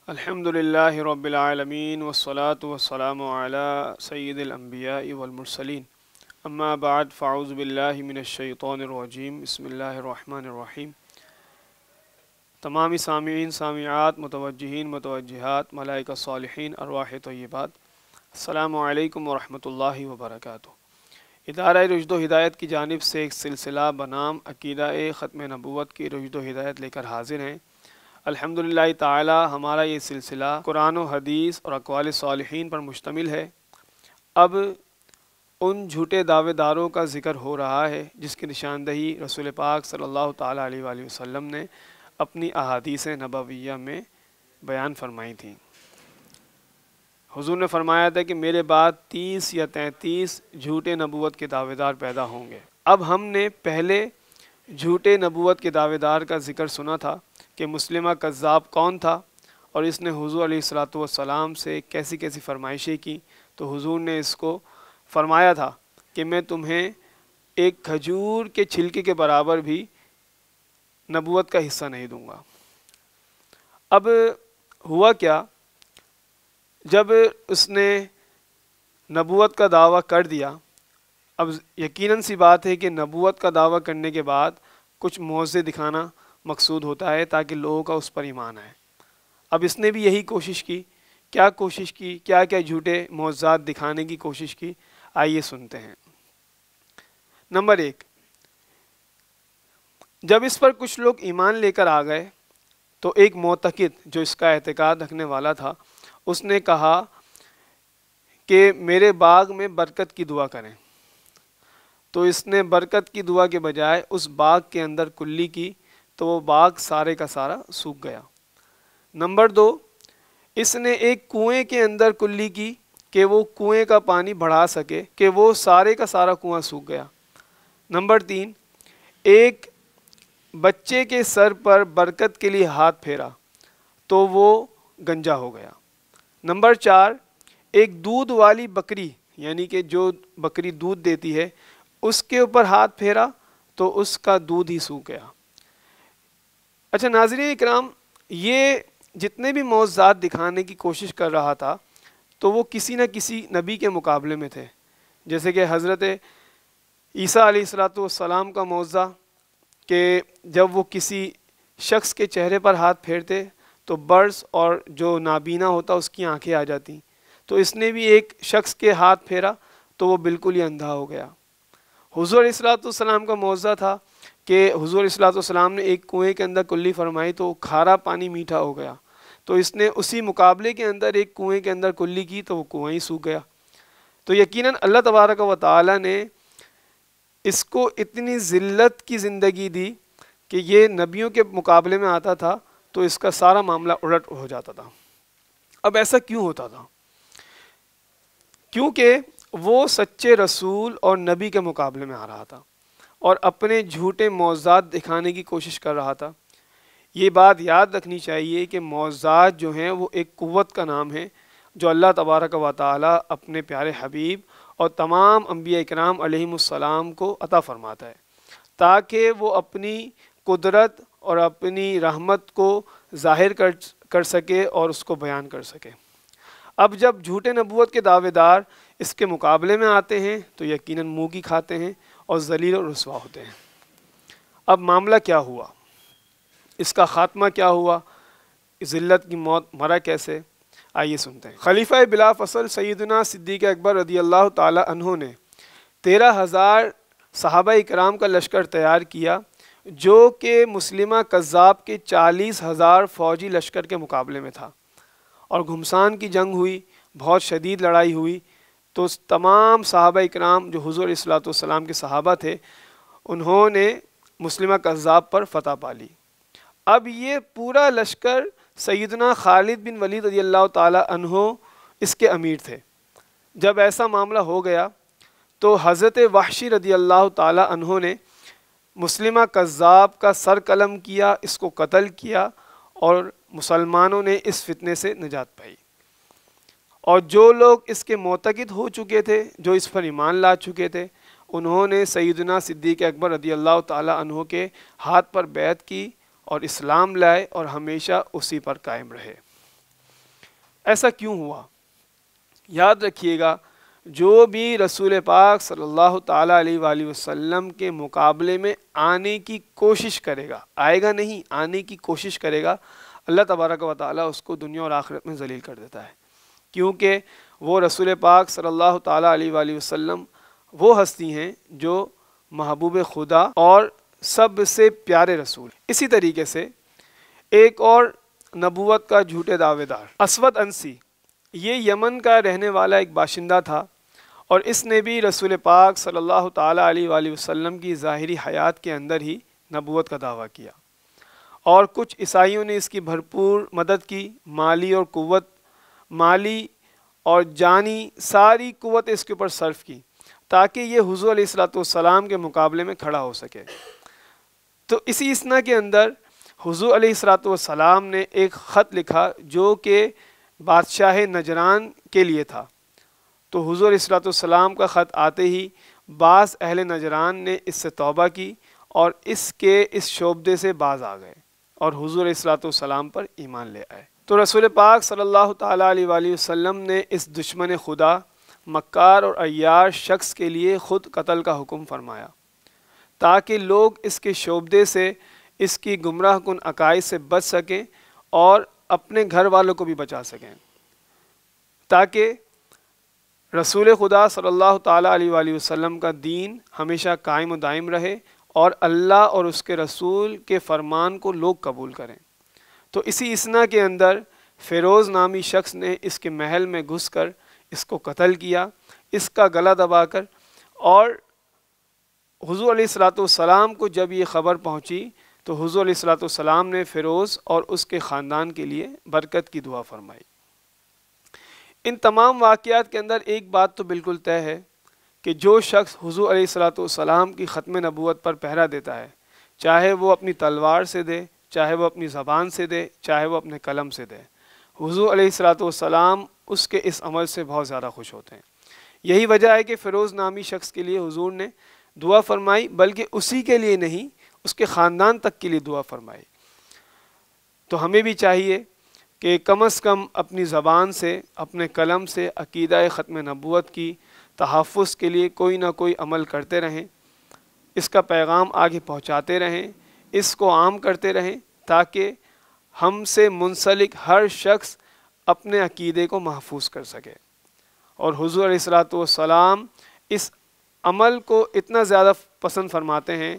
الحمدللہ رب العالمین والصلاة والسلام علی سید الانبیاء والمرسلین اما بعد فاعوذ باللہ من الشیطان الرجیم بسم اللہ الرحمن الرحیم۔ تمامی سامعین سامعات متوجہین متوجہات ملائکہ صالحین ارواح طیبات، السلام علیکم ورحمۃ اللہ وبرکاتہ۔ ادارہ رشد و ہدایت کی جانب سے ایک سلسلہ بنام عقیدہ ختم نبوت کی رشد و ہدایت لے کر حاضر ہیں۔ الحمدللہ تعالی ہمارا یہ سلسلہ قرآن و حدیث اور اقوال صالحین پر مشتمل ہے۔ اب ان جھوٹے دعوے داروں کا ذکر ہو رہا ہے جس کی نشاندہی رسول پاک صلی اللہ تعالی علیہ وآلہ وسلم نے اپنی احادیث نبویہ میں بیان فرمائی تھیں۔ حضور نے فرمایا تھا کہ میرے بعد 30 یا 33 جھوٹے نبوت کے دعوے دار پیدا ہوں گے۔ اب ہم نے پہلے جھوٹے نبوت کے دعوے دار کا ذکر سنا تھا کہ مسلمہ کذاب کون تھا اور اس نے حضور علیہ الصلوۃ والسلام سے کیسی کیسی فرمائشیں کی، تو حضور نے اس کو فرمایا تھا کہ میں تمہیں ایک کھجور کے چھلکے کے برابر بھی نبوت کا حصہ نہیں دوں گا۔ اب ہوا کیا، جب اس نے نبوت کا دعویٰ کر دیا، اب یقیناً سی بات ہے کہ نبوت کا دعویٰ کرنے کے بعد کچھ معجزے دکھانا مقصود ہوتا ہے تاکہ لوگوں کا اس پر ایمان آئے۔ اب اس نے بھی یہی کوشش کی۔ کیا کوشش کی؟ کیا کیا جھوٹے معجزات دکھانے کی کوشش کی؟ آئیے سنتے ہیں۔ نمبر 1، جب اس پر کچھ لوگ ایمان لے کر آ گئے تو ایک معتقد جو اس کا اعتقاد رکھنے والا تھا، اس نے کہا کہ میرے باغ میں برکت کی دعا کریں، تو اس نے برکت کی دعا کے بجائے اس باغ کے اندر کلی کی، تو وہ باغ سارے کا سارا سوکھ گیا۔ نمبر 2، اس نے ایک کنویں کے اندر کلی کی کہ وہ کنویں کا پانی بڑھا سکے، کہ وہ سارے کا سارا کنواں سوکھ گیا۔ نمبر 3، ایک بچے کے سر پر برکت کے لیے ہاتھ پھیرا تو وہ گنجا ہو گیا۔ نمبر 4، ایک دودھ والی بکری، یعنی کہ جو بکری دودھ دیتی ہے، اس کے اوپر ہاتھ پھیرا تو اس کا دودھ ہی سوکھ گیا۔ اچھا ناظرین اکرام، یہ جتنے بھی معجزات دکھانے کی کوشش کر رہا تھا تو وہ کسی نہ کسی نبی کے مقابلے میں تھے، جیسے کہ حضرت عیسیٰ علیہ السلام کا معجزہ کہ جب وہ کسی شخص کے چہرے پر ہاتھ پھیرتے تو برس اور جو نابینا ہوتا اس کی آنکھیں آ جاتی، تو اس نے بھی ایک شخص کے ہاتھ پھیرا تو وہ بالکل ہی اندھا ہو گیا۔ حضور علیہ السلام کا معجزہ تھا کہ حضور علیہ السلام نے ایک کنویں کے اندر کلی فرمائی تو کھارا پانی میٹھا ہو گیا، تو اس نے اسی مقابلے کے اندر ایک کنویں کے اندر کلی کی تو وہ کنواں ہی سوکھ گیا۔ تو یقیناً اللہ تبارک و تعالی نے اس کو اتنی ذلت کی زندگی دی کہ یہ نبیوں کے مقابلے میں آتا تھا تو اس کا سارا معاملہ الٹ ہو جاتا تھا۔ اب ایسا کیوں ہوتا تھا؟ کیونکہ وہ سچے رسول اور نبی کے مقابلے میں آ رہا تھا اور اپنے جھوٹے معجزات دکھانے کی کوشش کر رہا تھا۔ یہ بات یاد رکھنی چاہیے کہ معجزات جو ہیں وہ ایک قوت کا نام ہے جو اللہ تبارک و تعالی اپنے پیارے حبیب اور تمام انبیاء اکرام علیہم السلام کو عطا فرماتا ہے تاکہ وہ اپنی قدرت اور اپنی رحمت کو ظاہر کر سکے اور اس کو بیان کر سکے۔ اب جب جھوٹے نبوت کے دعوے دار اس کے مقابلے میں آتے ہیں تو یقیناً منہ کی کھاتے ہیں اور ذلیل و رسوا ہوتے ہیں۔ اب معاملہ کیا ہوا؟ اس کا خاتمہ کیا ہوا؟ ذلت کی موت مرا کیسے؟ آئیے سنتے ہیں۔ خلیفہ بلا فصل سیدنا صدیق اکبر رضی اللہ تعالی عنہ نے 13,000 صحابہ اکرام کا لشکر تیار کیا جو کہ مسلمہ کذاب کے 40,000 فوجی لشکر کے مقابلے میں تھا، اور گھمسان کی جنگ ہوئی، بہت شدید لڑائی ہوئی، تو تمام صحابہ اکرام جو حضور علیہ السلام کے صحابہ تھے انہوں نے مسلمہ کذاب پر فتح پا لی۔ اب یہ پورا لشکر سیدنا خالد بن ولید رضی اللہ تعالی عنہ اس کے امیر تھے۔ جب ایسا معاملہ ہو گیا تو حضرت وحشی رضی اللہ تعالی عنہ نے مسلمہ کذاب کا سر قلم کیا، اس کو قتل کیا، اور مسلمانوں نے اس فتنے سے نجات پائی۔ اور جو لوگ اس کے معتقد ہو چکے تھے، جو اس پر ایمان لا چکے تھے، انہوں نے سیدنا صدیق اکبر رضی اللہ تعالی عنہ کے ہاتھ پر بیعت کی اور اسلام لائے اور ہمیشہ اسی پر قائم رہے۔ ایسا کیوں ہوا؟ یاد رکھیے گا، جو بھی رسول پاک صلی اللہ تعالیٰ علیہ وآلہ وسلم کے مقابلے میں آنے کی کوشش کرے گا، آئے گا نہیں، آنے کی کوشش کرے گا، اللہ تبارک و تعالیٰ اس کو دنیا اور آخرت میں ذلیل کر دیتا ہے، کیونکہ وہ رسول پاک صلی اللہ تعالیٰ علیہ وآلہ وسلم وہ ہستی ہیں جو محبوب خدا اور سب سے پیارے رسول۔ اسی طریقے سے ایک اور نبوت کا جھوٹے دعوے دار اسود انسی، یہ یمن کا رہنے والا ایک باشندہ تھا، اور اس نے بھی رسول پاک صلی اللہ تعالیٰ علیہ وآلہ وسلم کی ظاہری حیات کے اندر ہی نبوت کا دعویٰ کیا، اور کچھ عیسائیوں نے اس کی بھرپور مدد کی، مالی اور قوت، مالی اور جانی ساری قوت اس کے اوپر صرف کی تاکہ یہ حضور علیہ السلام کے مقابلے میں کھڑا ہو سکے۔ تو اسی اسنا کے اندر حضور علیہ السلام نے ایک خط لکھا جو کہ بادشاہ نجران کے لیے تھا، تو حضور علیہ السلام کا خط آتے ہی بعض اہل نجران نے اس سے توبہ کی اور اس شعبدے سے باز آ گئے اور حضور علیہ السلام پر ایمان لے آئے۔ تو رسول پاک صلی اللہ تعالیٰ علیہ وآلہ وسلم نے اس دشمن خدا، مکار اور عیار شخص کے لیے خود قتل کا حکم فرمایا تاکہ لوگ اس کے شعبدے سے، اس کی گمراہ کن عقائد سے بچ سکیں اور اپنے گھر والوں کو بھی بچا سکیں، تاکہ رسول خدا صلی اللہ تعالیٰ علیہ وآلہ وسلم کا دین ہمیشہ قائم و دائم رہے اور اللہ اور اس کے رسول کے فرمان کو لوگ قبول کریں۔ تو اسی اسنا کے اندر فیروز نامی شخص نے اس کے محل میں گھس کر اس کو قتل کیا، اس کا گلا دبا کر، اور حضور علیہ السلام کو جب یہ خبر پہنچی تو حضور علیہ السلام نے فیروز اور اس کے خاندان کے لیے برکت کی دعا فرمائی۔ ان تمام واقعات کے اندر ایک بات تو بالکل طے ہے کہ جو شخص حضور علیہ السلام کی ختم نبوت پر پہرا دیتا ہے، چاہے وہ اپنی تلوار سے دے، چاہے وہ اپنی زبان سے دے، چاہے وہ اپنے قلم سے دے، حضور علیہ السلام اس کے اس عمل سے بہت زیادہ خوش ہوتے ہیں۔ یہی وجہ ہے کہ فیروز نامی شخص کے لیے حضور نے دعا فرمائی، بلکہ اسی کے لیے نہیں، اس کے خاندان تک کے لیے دعا فرمائی۔ تو ہمیں بھی چاہیے کہ کم از کم اپنی زبان سے، اپنے قلم سے عقیدہ ختم نبوت کی تحفظ کے لیے کوئی نہ کوئی عمل کرتے رہیں، اس کا پیغام آگے پہنچاتے رہیں، اس کو عام کرتے رہیں، تاکہ ہم سے منسلک ہر شخص اپنے عقیدے کو محفوظ کر سکے۔ اور حضور علیہ السلام اس عمل کو اتنا زیادہ پسند فرماتے ہیں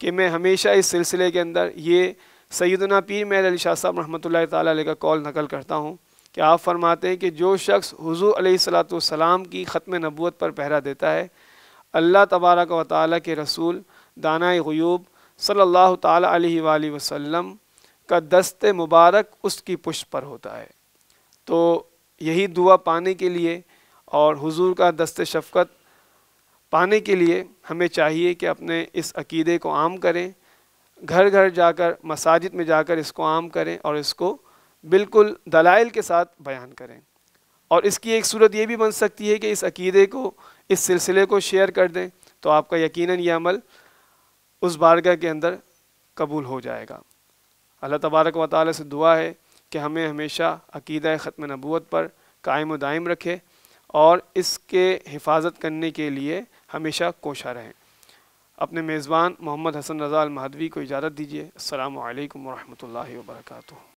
کہ میں ہمیشہ اس سلسلے کے اندر یہ سیدنا پیر مہر علی شاہ صاحب رحمۃ اللہ تعالیٰ علیہ کا قول نقل کرتا ہوں کہ آپ فرماتے ہیں کہ جو شخص حضور علیہ السلام کی ختم نبوت پر پہرا دیتا ہے، اللہ تبارک و تعالیٰ کے رسول دانائے غیوب صلی اللہ تعالیٰ علیہ وآلہ وسلم کا دست مبارک اس کی پشت پر ہوتا ہے۔ تو یہی دعا پانے کے لیے اور حضور کا دست شفقت پانے کے لیے ہمیں چاہیے کہ اپنے اس عقیدے کو عام کریں، گھر گھر جا کر، مساجد میں جا کر اس کو عام کریں اور اس کو بالکل دلائل کے ساتھ بیان کریں۔ اور اس کی ایک صورت یہ بھی بن سکتی ہے کہ اس عقیدے کو، اس سلسلے کو شیئر کر دیں، تو آپ کا یقیناً یہ عمل اس بارگاہ کے اندر قبول ہو جائے گا۔ اللہ تبارک و تعالیٰ سے دعا ہے کہ ہمیں ہمیشہ عقیدہ ختم نبوت پر قائم و دائم رکھے اور اس کے حفاظت کرنے کے لیے ہمیشہ کوشاں رہیں۔ اپنے میزبان محمد حسن رضا المہدوی کو اجازت دیجیے۔ السلام علیکم ورحمۃ اللہ وبرکاتہ۔